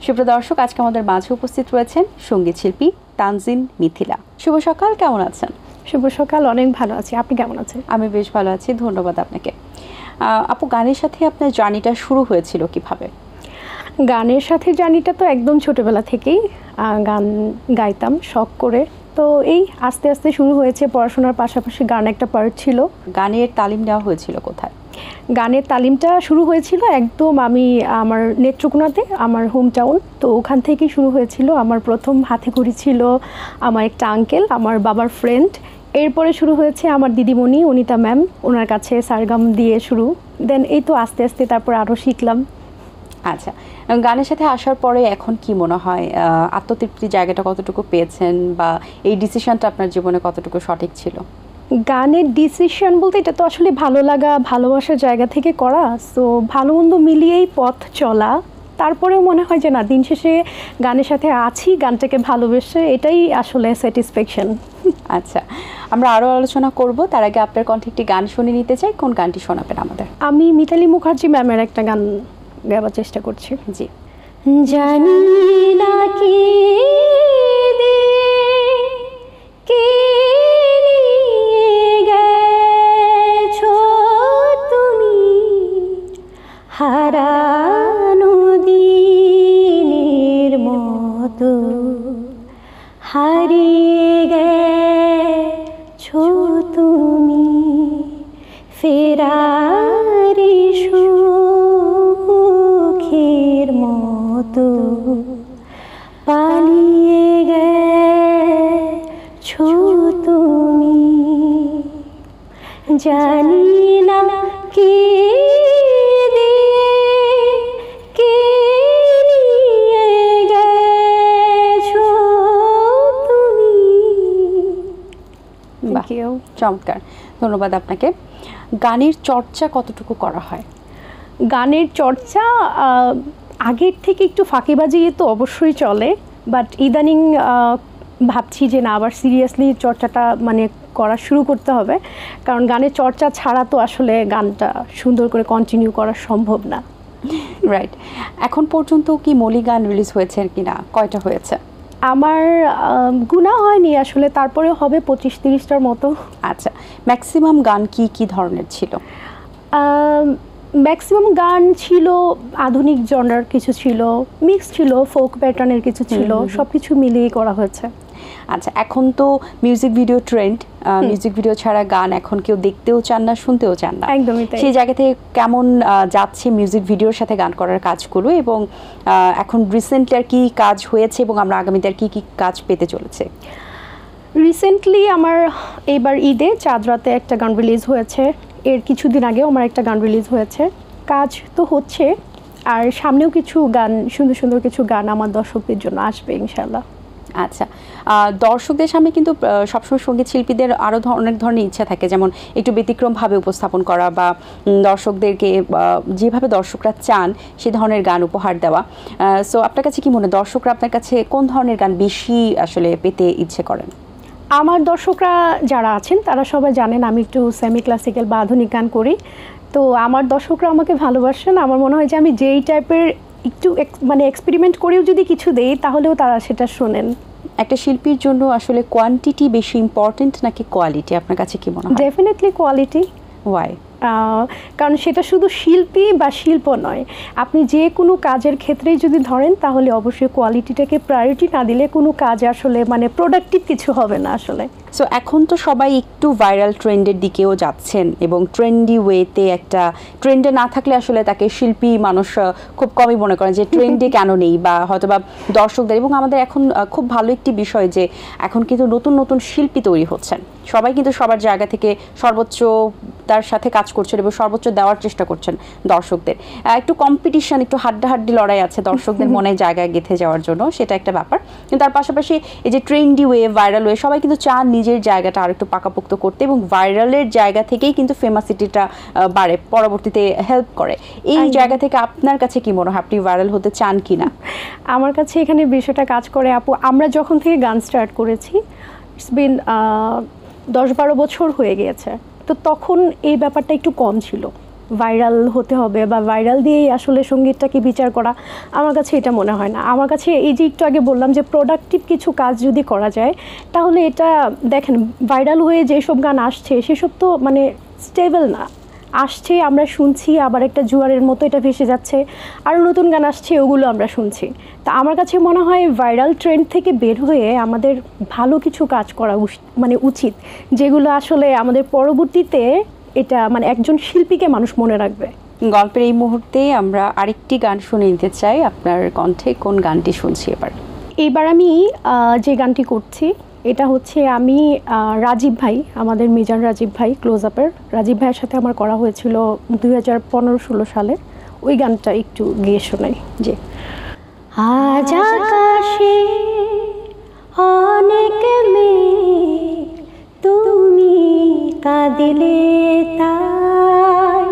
সুপ্রিয় দর্শক, আজকে আমাদের মাঝে উপস্থিত রয়েছেন সঙ্গীত শিল্পী তানজিন মিথিলা। শুভ সকাল, কেমন আছেন? শুভ সকাল, অনেক ভালো আছি। আপনি কেমন আছেন? আমি বেশ ভালো আছি, ধন্যবাদ আপনাকে। আপু, গানের সাথে আপনার জার্নিটা শুরু হয়েছিল কিভাবে? গানের সাথে জার্নিটা তো একদম ছোটবেলা থেকেই গান গাইতাম শখ করে। তো এই আস্তে আস্তে শুরু হয়েছে, পড়াশোনার পাশাপাশি গান একটা পার্ট ছিল। গানের তালিম নেওয়া হয়েছিল কোথায়? গানের তালিমটা শুরু হয়েছিল একদম আমার নেত্রকোনাতে, আমার হোম টাউন। তো ওখান থেকেই শুরু হয়েছিল। আমার প্রথম হাতেখড়ি ছিল আমার একটা আঙ্কেল, আমার বাবার ফ্রেন্ড। এরপরে শুরু হয়েছে আমার দিদিমণি অনিতা ম্যাম, ওনার কাছে সারগাম দিয়ে শুরু। দেন এই তো আস্তে আস্তে তারপর আরও শিখলাম। আচ্ছা, গানের সাথে আসার পরে এখন কি মনে হয়, আত্মতৃপ্তির জায়গাটা কতটুকু পেয়েছেন, বা এই ডিসিশনটা আপনার জীবনে কতটুকু সঠিক ছিল? গানের ডিসিশন বলতে এটা তো আসলে ভালো লাগা, ভালোবাসার জায়গা থেকে করা। সো ভালো মন্দ মিলিয়েই পথ চলা। তারপরেও মনে হয় যে না, দিন শেষে গানের সাথে আছি, গানটাকে ভালোবেসে, এটাই আসলে স্যাটিসফ্যাকশন। আচ্ছা, আমরা আরও আলোচনা করব, তার আগে আপনার কণ্ঠে একটি গান শুনে নিতে চাই। কোন গানটি শোনাবেন আমাদের? আমি মিতালি মুখার্জি ম্যামের একটা গান গাওয়ার চেষ্টা করছি। জি। জানি না কি কে নিয়ে গেছো তুমি হারানো দিনের মতো, হারিয়ে গেছো তুমি ফেরারি সুখের মতো, পালিয়ে গেছো তুমি। জানি না কে কে নিয়ে গেছো তুমি। চমৎকার, ধন্যবাদ আপনাকে। গানের চর্চা কতটুকু করা হয়? গানের চর্চা আগের থেকে একটু ফাঁকিবাজি তো অবশ্যই চলে, বাট ইদানিং ভাবছি যে না, আবার সিরিয়াসলি চর্চাটা করা শুরু করতে হবে। কারণ গানের চর্চা ছাড়া তো আসলে গানটা সুন্দর করে কন্টিনিউ করা সম্ভব না। রাইট। এখন পর্যন্ত কি মৌলি গান রিলিজ হয়েছে কিনা, কয়টা হয়েছে? আমার গুণা হয়নি আসলে, তারপরে হবে 25-30টার মতো। আচ্ছা, ম্যাক্সিমাম গান কি কি ধরনের ছিল? ম্যাক্সিমাম গান ছিল আধুনিক জনরার, কিছু ছিল মিক্স, ছিল ফোক প্যাটার্নের, কিছু ছিল, সব কিছু মিলিয়ে করা হয়েছে। আচ্ছা, এখন তো music video trend, music video ছাড়া গান এখন কেউ দেখতেও চান না, শুনতেও চান না। একদমই তাই। সেই জায়গা থেকে কেমন যাচ্ছে মিউজিক ভিডিওর সাথে গান করার কাজগুলো, এবং এখন রিসেন্টলি আর কি কাজ হয়েছে, এবং আমরা আগামীতে আর কি কি কাজ পেতে চলেছে? রিসেন্টলি আমার এবার ঈদে চাঁদ রাতে একটা গান রিলিজ হয়েছে। এর কিছুদিন আগেও আমার একটা গান রিলিজ হয়েছে। কাজ তো হচ্ছে, আর সামনেও কিছু গান, সুন্দর সুন্দর কিছু গান আমার দর্শকদের জন্য আসবে ইনশাল্লাহ। আচ্ছা, দর্শকদের সামনে কিন্তু সবসময় সঙ্গীত শিল্পীদের আরও অনেক ধরনের ইচ্ছা থাকে, যেমন একটু ব্যতিক্রমভাবে উপস্থাপন করা, বা দর্শকদেরকে যেভাবে দর্শকরা চান সে ধরনের গান উপহার দেওয়া। সো আপনার কাছে কি মনে হয়, দর্শকরা আপনার কাছে কোন ধরনের গান বেশি আসলে পেতে ইচ্ছে করেন? আমার দর্শকরা যারা আছেন তারা সবাই জানেন আমি একটু সেমি ক্লাসিক্যাল বা আধুনিক গান করি। তো আমার দর্শকরা আমাকে ভালোবাসেন। আমার মনে হয় যে আমি যেই টাইপের একটু এক্সপেরিমেন্ট করেও যদি কিছু দেই, তাহলেও তারা সেটা শোনেন। একটা শিল্পীর জন্য আসলে কোয়ান্টিটি বেশি ইম্পর্টেন্ট নাকি কোয়ালিটি, আপনার কাছে কি মনে হয়? Definitely quality. ওয়াই? কারণ সেটা শুধু শিল্পী বা শিল্প নয়, আপনি যে কোনো কাজের ক্ষেত্রেই যদি ধরেন, তাহলে অবশ্যই কোয়ালিটিটাকে প্রায়োরিটি না দিলে কোনো কাজ আসলে প্রোডাক্টিভ কিছু হবে না আসলে। সো এখন তো সবাই একটু ভাইরাল ট্রেন্ডের দিকেও যাচ্ছেন, এবং ট্রেন্ডি ওয়েতে, একটা ট্রেন্ডে না থাকলে আসলে তাকে শিল্পী মানুষ খুব কমই মনে করেন যে ট্রেন্ডে কেন নেই, বা হয়তো বা দর্শকদের। এবং আমাদের এখন খুব ভালো একটি বিষয় যে এখন কিন্তু নতুন নতুন শিল্পী তৈরি হচ্ছেন, সবাই কিন্তু সবার জায়গা থেকে সর্বোচ্চ তার সাথে কাজ করছেন এবং সর্বোচ্চ দেওয়ার চেষ্টা করছেন দর্শকদের। একটু কম্পিটিশন, একটু হাড্ডাহাড্ডি লড়াই আছে দর্শকদের মনে জায়গায় গেঁথে যাওয়ার জন্য, সেটা একটা ব্যাপার। কিন্তু তার পাশাপাশি এই যে ট্রেন্ডি ওয়ে, ভাইরাল ওয়ে, সবাই কিন্তু চান নিজের জায়গাটা আর একটু পাকাপোক্ত করতে, এবং ভাইরালের জায়গা থেকেই কিন্তু ফেমাসিটিটা বাড়ে, পরবর্তীতে হেল্প করে। এই জায়গা থেকে আপনার কাছে কি মনে হয়, আপনি ভাইরাল হতে চান কি না? আমার কাছে এখানে বিষয়টা কাজ করে আপু, আমরা যখন থেকে গান স্টার্ট করেছি, ইটস বিন 10-12 বছর হয়ে গিয়েছে। তো তখন এই ব্যাপারটা একটু কম ছিল, ভাইরাল হতে হবে বা ভাইরাল দিয়েই আসলে সঙ্গীতটাকে বিচার করা, আমার কাছে এটা মনে হয় না। আমার কাছে এই যে একটু আগে বললাম যে প্রোডাক্টিভ কিছু কাজ যদি করা যায়, তাহলে এটা দেখেন ভাইরাল হয়ে যেসব গান আসছে সেসব তো মানে স্টেবল না, আসছে আমরা শুনছি, আবার একটা জোয়ারের মতো এটা ভেসে যাচ্ছে, আরও নতুন গান আসছে, ওগুলো আমরা শুনছি। তা আমার কাছে মনে হয় ভাইরাল ট্রেন্ড থেকে বের হয়ে আমাদের ভালো কিছু কাজ করা মানে উচিত, যেগুলো আসলে আমাদের পরবর্তীতে এটা মানে একজন শিল্পীকে মানুষ মনে রাখবে। গল্পের এই মুহূর্তে আমরা আরেকটি গান শুনে নিতে চাই, আপনার কণ্ঠে কোন গানটি শুনছি এবার? এইবার আমি যে গানটি করছি এটা হচ্ছে আমি রাজীব ভাই, আমাদের মিজান রাজীব ভাই, ক্লোজ আপের রাজীব ভাইয়ের সাথে আমার করা হয়েছিল 2015-16 সালে। ওই গানটা একটু গিয়ে শোনাই। যে আজ আকাশে অনেক মেঘ, তুমি কাঁদিলে তাই,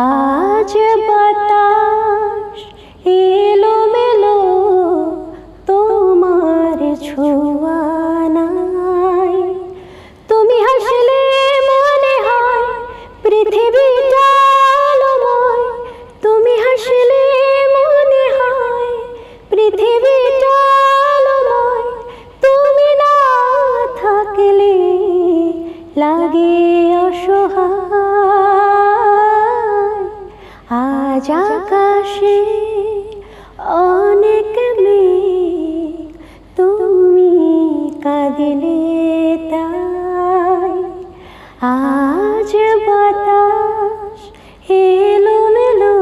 আজ বাতাস এলোমেলো, তোমার ছোঁয়া নাই, তুমি হাসলে মনে হয় পৃথিবীটা আলোময়, তুমি হাসলে মনে হয় পৃথিবীটা আলোময়, তুমি না থাকলে লাগে অসহায়, আজ আকাশে অনেক মেঘ, তুমি কাঁদিলে তাই, আজ বাতাস এলোমেলো,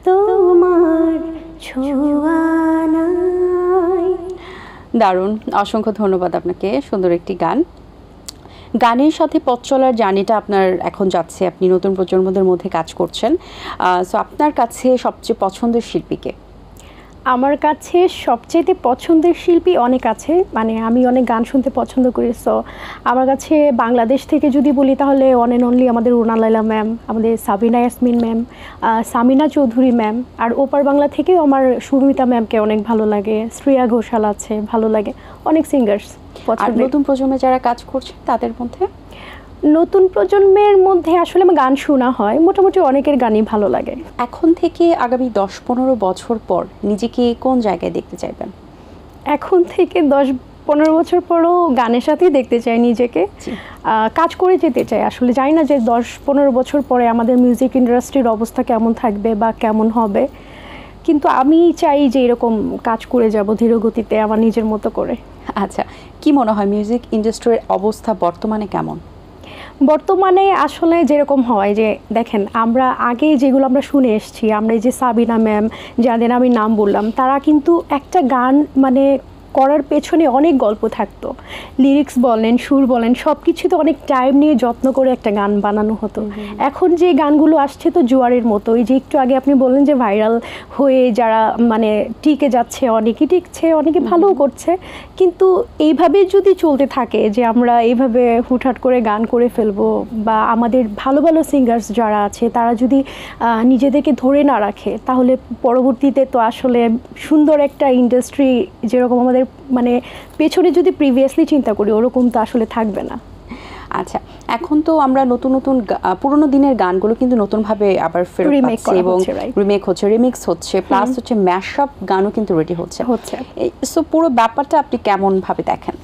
তোমার ছোঁয়া নাই। দারুণ, অসংখ্য ধন্যবাদ আপনাকে। সুন্দর একটি গান। গানের সাথে পথ চলার জার্নিটা আপনার এখন যাচ্ছে, আপনি নতুন প্রজন্মদের মধ্যে কাজ করছেন, সো আপনার কাছে সবচেয়ে পছন্দের শিল্পীকে? আমার কাছে সবচেয়ে পছন্দের শিল্পী অনেক আছে, মানে আমি অনেক গান শুনতে পছন্দ করি। সো আমার কাছে বাংলাদেশ থেকে যদি বলি তাহলে ওয়ান অ্যান্ড অনলি আমাদের রুনা লায়লা ম্যাম, আমাদের সাবিনা ইয়াসমিন ম্যাম, সামিনা চৌধুরী ম্যাম, আর ওপার বাংলা থেকেও আমার সুমিতা ম্যামকে অনেক ভালো লাগে, শ্রেয়া ঘোষাল আছে, ভালো লাগে, অনেক সিঙ্গার্স আর পছন্দ। নতুন প্রজন্মে যারা কাজ করছে তাদের মধ্যে? নতুন প্রজন্মের মধ্যে আসলে আমার গান শোনা হয়, মোটামুটি অনেকের গানই ভালো লাগে। এখন থেকে আগামী 10-15 বছর পর নিজেকে কোন জায়গায় দেখতে চাইবেন? এখন থেকে 10-15 বছর পরও গানের সাথেই দেখতে চাই নিজেকে, কাজ করে যেতে চাই। আসলে জানি না যে 10-15 বছর পরে আমাদের মিউজিক ইন্ডাস্ট্রির অবস্থা কেমন থাকবে বা কেমন হবে, কিন্তু আমি চাই যে এরকম কাজ করে যাব ধীর গতিতে আমার নিজের মতো করে। আচ্ছা, কি মনে হয় মিউজিক ইন্ডাস্ট্রির অবস্থা বর্তমানে কেমন? বর্তমানে আসলে যেরকম হয় যে দেখেন, আমরা আগে যেগুলো আমরা শুনে এসেছি, আমরা এই যে সাবিনা ম্যাম যাদের আমি নাম বললাম, তারা কিন্তু একটা গান মানে করার পেছনে অনেক গল্প থাকতো, লিরিক্স বলেন, সুর বলেন, সব কিছুতে অনেক টাইম নিয়ে যত্ন করে একটা গান বানানো হতো। এখন যে গানগুলো আসছে তো জোয়ারের মতো, এই যে একটু আগে আপনি বললেন যে ভাইরাল হয়ে যারা মানে টিকে যাচ্ছে, অনেকেই টিকছে, অনেকে ভালোও করছে, কিন্তু এইভাবে যদি চলতে থাকে যে আমরা এইভাবে হুটহাট করে গান করে ফেলবো, বা আমাদের ভালো ভালো সিঙ্গার্স যারা আছে তারা যদি নিজেদেরকে ধরে না রাখে, তাহলে পরবর্তীতে তো আসলে সুন্দর একটা ইন্ডাস্ট্রি যেরকম আমাদের মানে পেছনে যদি প্রিভিয়াসলি চিন্তা করি ওরকম তো আসলে থাকবে না। আচ্ছা, এখন তো আমরা নতুন নতুন পুরোনো দিনের গানগুলো কিন্তু নতুনভাবে আবার ফেরত পাচ্ছি এবং রিমেক হচ্ছে, রিমিক্স হচ্ছে, প্লাস হচ্ছে ম্যাশআপ গানও কিন্তু রেডি হচ্ছে। সো পুরো ব্যাপারটা আপনি কেমন ভাবে দেখেন?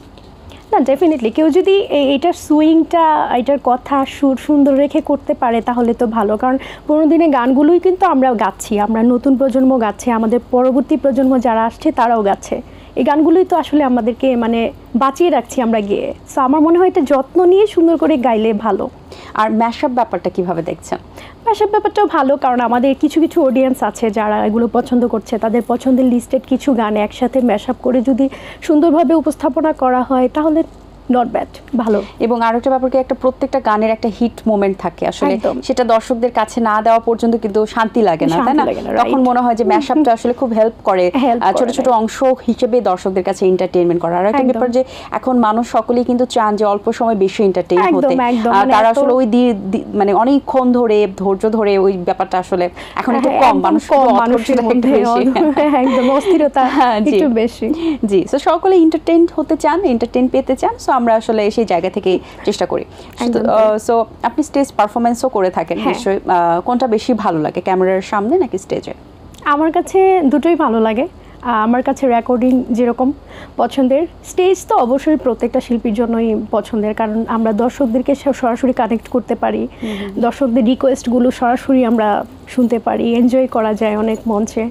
না, ডেফিনেটলি কেউ যদি এইটার সুইংটা, এটার কথা সুর সুন্দর রেখে করতে পারে তাহলে তো ভালো, কারণ পুরোনো দিনের গানগুলোই কিন্তু আমরা গাচ্ছি, আমরা নতুন প্রজন্ম গাচ্ছে, আমাদের পরবর্তী প্রজন্ম যারা আসছে তারাও গাচ্ছে, এই গানগুলোই তো আসলে আমাদেরকে মানে বাঁচিয়ে রাখছি আমরা গিয়ে। সো আমার মনে হয় এটা যত্ন নিয়ে সুন্দর করে গাইলে ভালো। আর ম্যাশআপ ব্যাপারটা কিভাবে দেখছেন? ম্যাশআপ ব্যাপারটাও ভালো, কারণ আমাদের কিছু কিছু অডিয়েন্স আছে যারা এগুলো পছন্দ করছে, তাদের পছন্দের লিস্টেড কিছু গান একসাথে ম্যাশআপ করে যদি সুন্দরভাবে উপস্থাপনা করা হয় তাহলে নট ব্যাড, ভালো। এবং আরো একটা ব্যাপার কি, একটা প্রত্যেকটা গানের একটা হিট মোমেন্ট থাকে, আসলে সেটা দর্শকদের কাছে না দেওয়া পর্যন্ত কিন্তু শান্তি লাগে না, তাই না? তখন মনে হয় যে ম্যাশআপটা আসলে খুব হেল্প করে ছোট ছোট অংশ হিসেবে দর্শকদের কাছে এন্টারটেইনমেন্ট করা। আর একটা ব্যাপার যে এখন মানুষ সকলেই কিন্তু চান যে অল্প সময় বেশি এন্টারটেইন হতে, তারা আসলে ওই মানে অনেকক্ষণ ধরে ধৈর্য ধরে ওই ব্যাপারটা আসলে এখন একটু কম, মানুষের মধ্যে একদম অস্থিরতা একটু বেশি। জি, সো সকলে এন্টারটেইন হতে চান, এন্টারটেইন পেতে চান, সো আমরা আসলে সেই জায়গা থেকে চেষ্টা করি। সো আপনি স্টেজ পারফরমেন্সও করে থাকেন নিশ্চয়ই, কোনটা বেশি ভালো লাগে, ক্যামেরার সামনে নাকি স্টেজে? আমার কাছে দুটোই ভালো লাগে। আমার কাছে রেকর্ডিং যেরকম পছন্দের, স্টেজ তো অবশ্যই প্রত্যেকটা শিল্পীর জন্যই পছন্দের, কারণ আমরা দর্শকদেরকে সরাসরি কানেক্ট করতে পারি, দর্শকদের রিকোয়েস্টগুলো সরাসরি আমরা শুনতে পারি, এনজয় করা যায় অনেক মঞ্চে,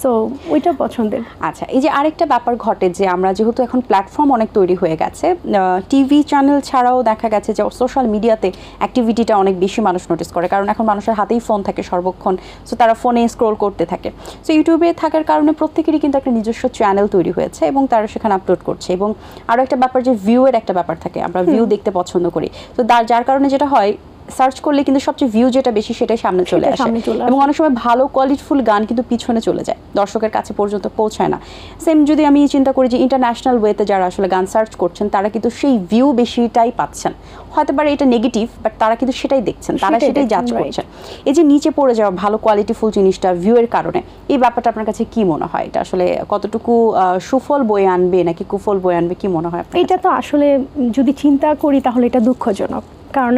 সো ওইটা পছন্দের। আচ্ছা, এই যে আরেকটা ব্যাপার ঘটে যে আমরা যেহেতু এখন প্ল্যাটফর্ম অনেক তৈরি হয়ে গেছে, টিভি চ্যানেল ছাড়াও দেখা গেছে যে সোশ্যাল মিডিয়াতে অ্যাক্টিভিটিটা অনেক বেশি মানুষ নোটিস করে, কারণ এখন মানুষের হাতেই ফোন থাকে সর্বক্ষণ, সো তারা ফোনে স্ক্রোল করতে থাকে। সো ইউটিউবে থাকার কারণে প্রত্যেকেরই কিন্তু একটা নিজস্ব চ্যানেল তৈরি হয়েছে এবং তারা সেখানে আপলোড করছে। এবং আরও একটা ব্যাপার যে ভিউয়ের একটা ব্যাপার থাকে, আমরা ভিউ দেখতে পছন্দ করি, তো যার কারণে যেটা হয় সার্চ করলে কিন্তু সবচেয়ে ভিউ যেটা বেশি সেটাই সামনে চলে আসে, এবং অনেক সময় ভালো কোয়ালিটিফুল গান কিন্তু পিছনে চলে যায়, দর্শকের কাছে পর্যন্ত পৌঁছায় না। সেম যদি আমি চিন্তা করি যে ইন্টারন্যাশনাল ওয়েতে যারা আসলে গান সার্চ করছেন তারা কিন্তু সেই ভিউ বেশিটাই পাচ্ছেন, হয়তো পারে এটা নেগেটিভ, বাট তারা কিন্তু সেটাই দেখছেন, তারা সেটাই জাজ করছেন। এই যে নিচে পড়ে যাওয়া ভালো কোয়ালিটিফুল জিনিসটা ভিউয়ের কারণে, এই ব্যাপারটা আপনার কাছে কি মনে হয়? এটা আসলে কতটুকু সুফল বয়ে আনবে নাকি কুফল বয়ে আনবে, কি মনে হয়? এটা তো আসলে যদি চিন্তা করি তাহলে এটা দুঃখজনক, কারণ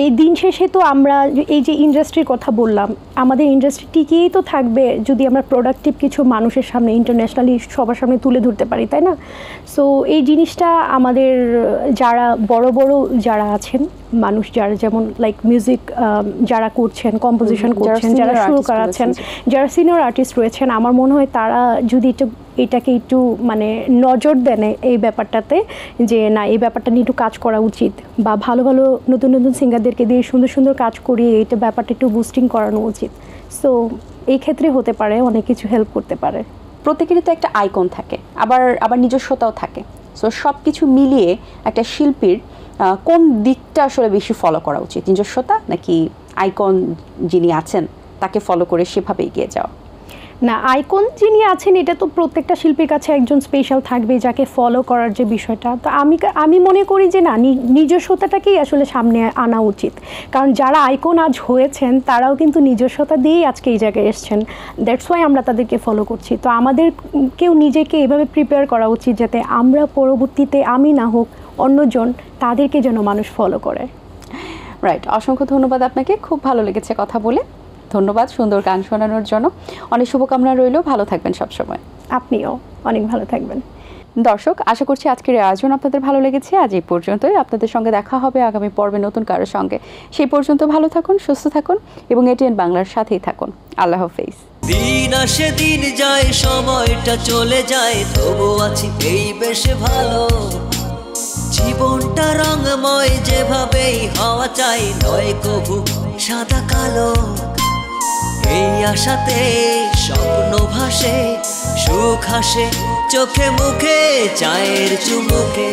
এই দিন শেষে তো আমরা এই যে ইন্ডাস্ট্রির কথা বললাম, আমাদের ইন্ডাস্ট্রি টিকেই তো থাকবে যদি আমরা প্রোডাক্টিভ কিছু মানুষের সামনে ইন্টারন্যাশনালি সবার সামনে তুলে ধরতে পারি, তাই না? সো এই জিনিসটা আমাদের যারা বড় বড় যারা আছেন মানুষ, যারা যেমন লাইক মিউজিক যারা করছেন, কম্পোজিশন করছেন, যারা সুরকার আছেন, যারা সিনিয়র আর্টিস্ট রয়েছেন, আমার মনে হয় তারা যদি এটাকে একটু মানে নজর দেন এই ব্যাপারটাতে, যে না এই ব্যাপারটা নিয়ে একটু কাজ করা উচিত, বা ভালো ভালো নতুন নতুন সিঙ্গারদেরকে দিয়ে সুন্দর সুন্দর কাজ করিয়ে এটা ব্যাপারটা একটু বুস্টিং করানো উচিত। সো এই ক্ষেত্রে হতে পারে অনেক কিছু হেল্প করতে পারে। প্রত্যেকেরই তো একটা আইকন থাকে, আবার নিজস্বতাও থাকে, সো সব কিছু মিলিয়ে একটা শিল্পীর কোন দিকটা আসলে বেশি ফলো করা উচিত, নিজস্বতা নাকি আইকন যিনি আছেন তাকে ফলো করে সেভাবে এগিয়ে যাওয়া? না, আইকন যিনি আছেন এটা তো প্রত্যেকটা শিল্পীর কাছে একজন স্পেশাল থাকবে যাকে ফলো করার যে বিষয়টা, তো আমি মনে করি যে না, নিজস্বতাটাকেই আসলে সামনে আনা উচিত, কারণ যারা আইকন আজ হয়েছেন তারাও কিন্তু নিজস্বতা দিয়েই আজকে এই জায়গায় এসছেন, দ্যাটস ওয়াই আমরা তাদেরকে ফলো করছি। তো আমাদেরকেও নিজেকে এভাবে প্রিপেয়ার করা উচিত যাতে আমরা পরবর্তীতে, আমি না হোক অন্যজন, তাদেরকে যেন মানুষ ফলো করে। রাইট, অসংখ্য ধন্যবাদ আপনাকে, খুব ভালো লেগেছে কথা বলে, ধন্যবাদ সুন্দর গান শোনানোর জন্য, অনেক শুভকামনা রইল, ভালো থাকবেন সবসময়। আপনিও অনেক ভালো থাকবেন। দর্শক, আশা করছি আজকের আয়োজন আপনাদের ভালো লেগেছে। আজ এই পর্যন্তই, আপনাদের সঙ্গে দেখা হবে আগামী পর্বে নতুন কারোর সঙ্গে। সেই পর্যন্ত ভালো থাকুন, সুস্থ থাকুন এবং এটিএন বাংলার সাথেই থাকুন। আল্লাহ হাফেজ। দিন আসে দিন যায়, সময়টা চলে যায়, তবু আছি এই বেশ ভালো। জীবনটা রঙময়, যেভাবেই হওয়া চাই, নয় কভু সাদা কালো। এই আশাতে স্বপ্ন ভাসে, সুখ হাসে চোখে মুখে, চায়ের চুমুকে।